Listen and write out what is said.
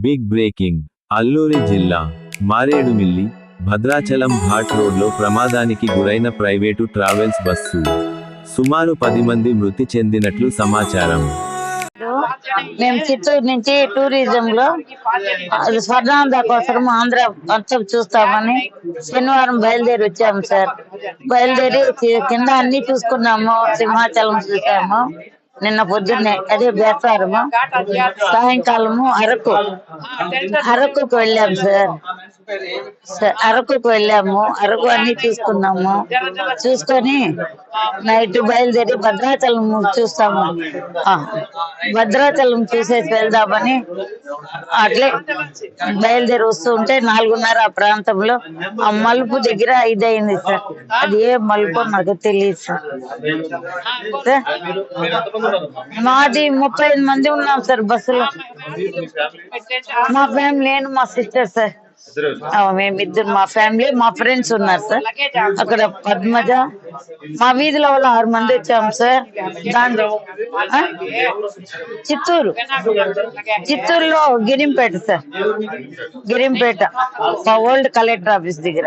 Big breaking Alluri జిల్లా మారేడుమిల్లి భద్రాచలం ఘాట్ రోడ్లో ప్రమాదానికి గురైన ప్రైవేటు ట్రావెల్స్ బస్సు సుమారు 10 మంది మృతి చెందినట్లు సమాచారం. మేము చిత్తూరు నుంచి టూరిజం లో స్వర్ణాంధ్ర కోసం ఆంధ్ర మొత్తం చూస్తామని శనివారం బయలుదేరి వచ్చాము సార్. బయలుదేరి కింద అన్ని చూసుకున్నాము, సింహాచలం చూసాము. నిన్న పొద్దున్నే అదే బేస్తారము, సాయంకాలము అరకుకు వెళ్ళాము సార్. అరకుకు వెళ్ళాము, అరకు అన్ని చూసుకున్నాము. చూసుకొని నైట్ బయలుదేరి భద్రాచలం చూస్తాము. భద్రాచలం చూసేసి వెళ్దామని అట్లే బయలుదేరి వస్తూ ఉంటే 4:30 ఆ ప్రాంతంలో ఆ మలుపు దగ్గర 5 అయింది సార్. అది ఏ మలుపు నాకు తెలియదు సార్. మాది 35 మంది ఉన్నాం సార్ బస్సులో. మా ఫ్యామిలీ, నేను మా సిస్టర్ సార్. మేమిద్దరు, మా ఫ్యామిలీ, మా ఫ్రెండ్స్ ఉన్నారు సార్. అక్కడ పద్మజ, మా వీధిలో వాళ్ళు 6 మంది వచ్చాము సార్. దాంట్లో చిత్తూరులో Girimpeta sir, Girimpeta old collector office దగ్గర.